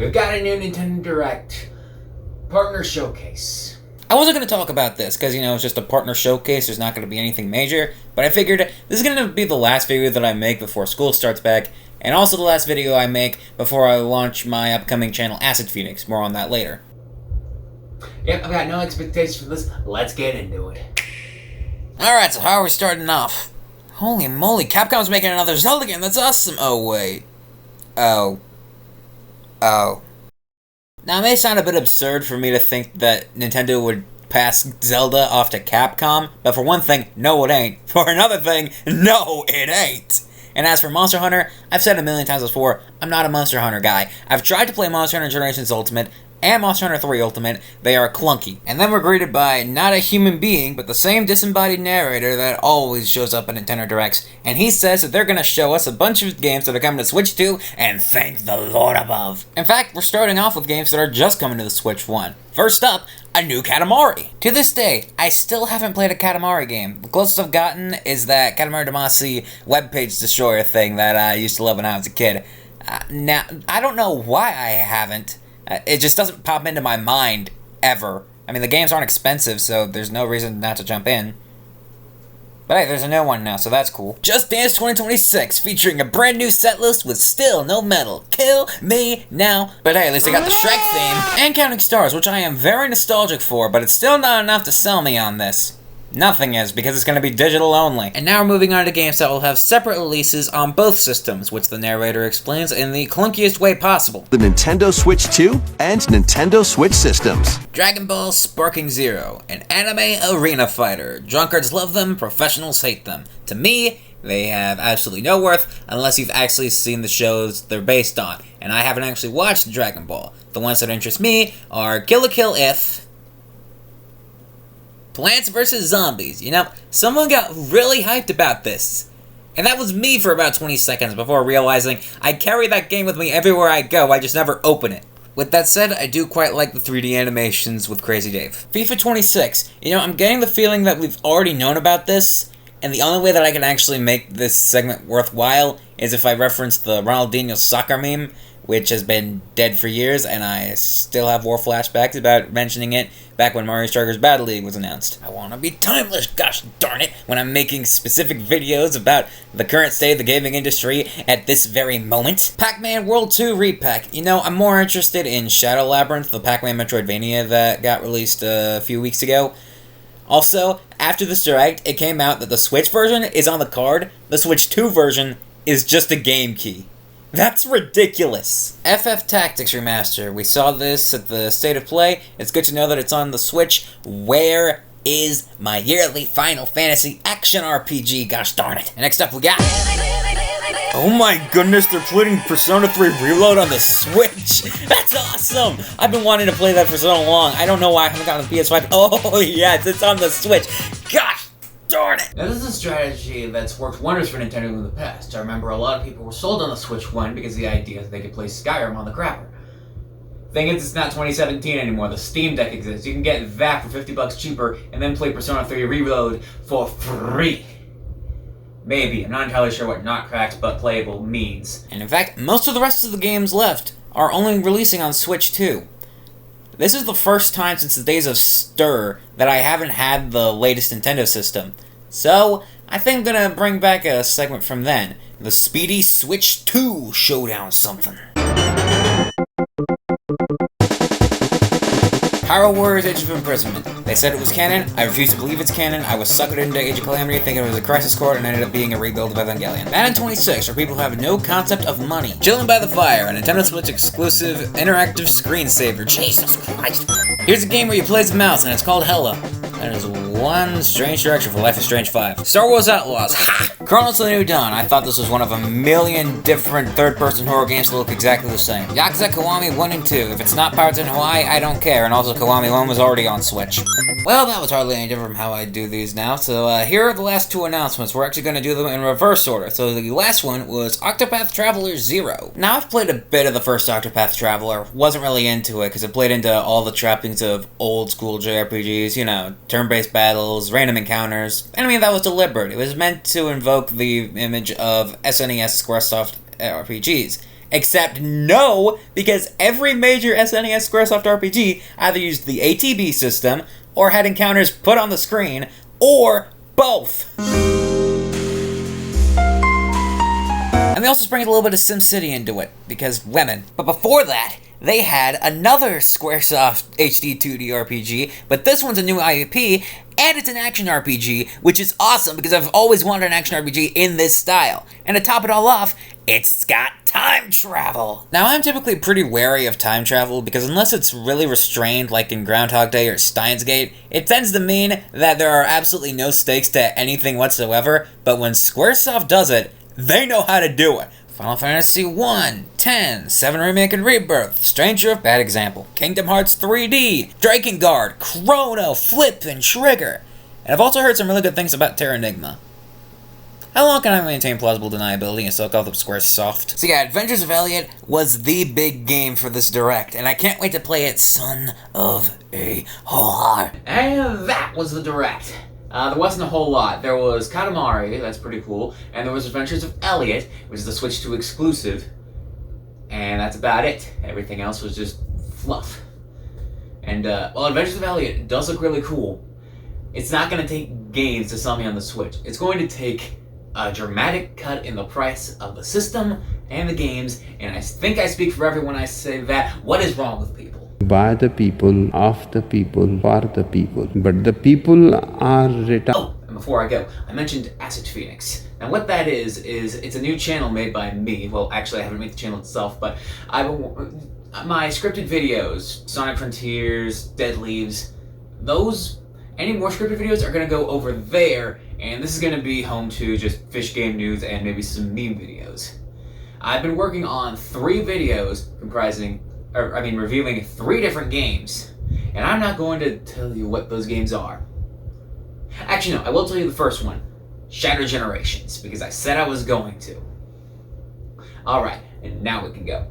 we've got a new Nintendo Direct partner showcase. I wasn't going to talk about this because, it's just a partner showcase. There's not going to be anything major. But I figured this is going to be the last video that I make before school starts back. And also the last video I make before I launch my upcoming channel, Acid Phoenix. More on that later. Yep, I've got no expectations for this. Let's get into it. Alright, so how are we starting off? Holy moly, Capcom's making another Zelda game. That's awesome. Oh, wait. Oh. Now, it may sound a bit absurd for me to think that Nintendo would pass Zelda off to Capcom, but for one thing, no it ain't. For another thing, no it ain't. And as for Monster Hunter, I've said a million times before, I'm not a Monster Hunter guy. I've tried to play Monster Hunter Generations Ultimate and Monster Hunter 3 Ultimate. They are clunky. And then we're greeted by not a human being, but the same disembodied narrator that always shows up in Nintendo Directs. And he says that they're going to show us a bunch of games that are coming to Switch 2, and thank the Lord above. In fact, we're starting off with games that are just coming to the Switch 1. First up, a new Katamari. To this day, I still haven't played a Katamari game. The closest I've gotten is that Katamari Damacy webpage destroyer thing that I used to love when I was a kid. Now, I don't know why I haven't. It just doesn't pop into my mind, ever. I mean, the games aren't expensive, so there's no reason not to jump in. But hey, there's a new one now, so that's cool. Just Dance 2026, featuring a brand new set list with still no metal. Kill me now. But hey, at least I got the Shrek theme and Counting Stars, which I am very nostalgic for, but it's still not enough to sell me on this. Nothing is, because it's going to be digital only. And now we're moving on to games that will have separate releases on both systems, which the narrator explains in the clunkiest way possible. The Nintendo Switch 2 and Nintendo Switch systems. Dragon Ball Sparking Zero, an anime arena fighter. Drunkards love them, professionals hate them. To me, they have absolutely no worth unless you've actually seen the shows they're based on. And I haven't actually watched Dragon Ball. The ones that interest me are Kill la Kill If, Plants vs. Zombies. Someone got really hyped about this. And that was me for about 20 seconds before realizing I carry that game with me everywhere I go, I just never open it. With that said, I do quite like the 3D animations with Crazy Dave. FIFA 26. I'm getting the feeling that we've already known about this, and the only way that I can actually make this segment worthwhile is if I reference the Ronaldinho soccer meme, which has been dead for years, and I still have war flashbacks about mentioning it back when Mario Strikers Battle League was announced. I want to be timeless, gosh darn it, when I'm making specific videos about the current state of the gaming industry at this very moment. Pac-Man World 2 Repack. I'm more interested in Shadow Labyrinth, the Pac-Man Metroidvania that got released a few weeks ago. Also, after this Direct, it came out that the Switch version is on the card, the Switch 2 version is just a game key. That's ridiculous. FF Tactics Remaster. We saw this at the State of Play. It's good to know that it's on the Switch. Where is my yearly Final Fantasy action RPG? Gosh darn it. And next up we got... Oh my goodness, they're putting Persona 3 Reload on the Switch. That's awesome. I've been wanting to play that for so long. I don't know why I haven't gotten the PS5. Oh yes, it's on the Switch. Gosh darn it. Now, this is a strategy that's worked wonders for Nintendo in the past. I remember a lot of people were sold on the Switch 1 because of the idea that they could play Skyrim on the crapper. Thing is, it's not 2017 anymore. The Steam Deck exists. You can get that for $50 cheaper and then play Persona 3 Reload for free. Maybe. I'm not entirely sure what not cracked but playable means. And in fact, most of the rest of the games left are only releasing on Switch 2. This is the first time since the days of Stir that I haven't had the latest Nintendo system. So, I think I'm gonna bring back a segment from then. The Speedy Switch 2 Showdown something. Hyrule Warriors Age of Imprisonment. They said it was canon. I refuse to believe it's canon. I was suckered into Age of Calamity thinking it was a crisis core and ended up being a rebuild of Evangelion. Madden 26 for people who have no concept of money. Chillin' by the Fire, a Nintendo Switch exclusive interactive screensaver. Jesus Christ. Here's a game where you play as a mouse and it's called Hella. That is one strange direction for Life is Strange 5. Star Wars Outlaws. Ha! Chronos of the New Dawn. I thought this was one of a million different third-person horror games that look exactly the same. Yakuza Kiwami 1 and 2. If it's not Pirates in Hawaii, I don't care. And also Kiwami 1 was already on Switch. Well, that was hardly any different from how I do these now. So here are the last two announcements. We're actually going to do them in reverse order. So the last one was Octopath Traveler 0. Now, I've played a bit of the first Octopath Traveler. Wasn't really into it because it played into all the trappings of old-school JRPGs, turn-based battles, random encounters. And I mean, that was deliberate. It was meant to invoke the image of SNES Squaresoft RPGs. Except no, because every major SNES Squaresoft RPG either used the ATB system, or had encounters put on the screen, or both. And they also sprinkled a little bit of SimCity into it, because women. But before that, they had another Squaresoft HD 2D RPG, but this one's a new IP, and it's an action RPG, which is awesome because I've always wanted an action RPG in this style. And to top it all off, it's got time travel. Now, I'm typically pretty wary of time travel because unless it's really restrained like in Groundhog Day or Steins Gate, it tends to mean that there are absolutely no stakes to anything whatsoever, but when Squaresoft does it, they know how to do it. Final Fantasy 1, 10, 7 Remake and Rebirth, Stranger, bad example, Kingdom Hearts 3D, Drakengard, Chrono, Flip, and Trigger. And I've also heard some really good things about Terranigma. How long can I maintain plausible deniability and still call them Squaresoft? So yeah, Adventures of Elliot was the big game for this Direct, and I can't wait to play it, son of a whore. And that was the Direct. There wasn't a whole lot. There was Katamari, that's pretty cool, and there was Adventures of Elliot, which is the Switch 2 exclusive, and that's about it. Everything else was just fluff. And, well, Adventures of Elliot does look really cool. It's not going to take games to sell me on the Switch. It's going to take a dramatic cut in the price of the system and the games, and I think I speak for everyone I say that. What is wrong with people? By the people, of the people, for the people. But the people are retarded. Oh, and before I go, I mentioned Acid Phoenix. Now what that is it's a new channel made by me. Well, actually I haven't made the channel itself, but my scripted videos, Sonic Frontiers, Dead Leaves, any more scripted videos are gonna go over there, and this is gonna be home to just fish game news and maybe some meme videos. I've been working on 3 videos reviewing 3 different games, and I'm not going to tell you what those games are. Actually, no, I will tell you the first one, Shattered Generations, because I said I was going to. Alright, and now we can go.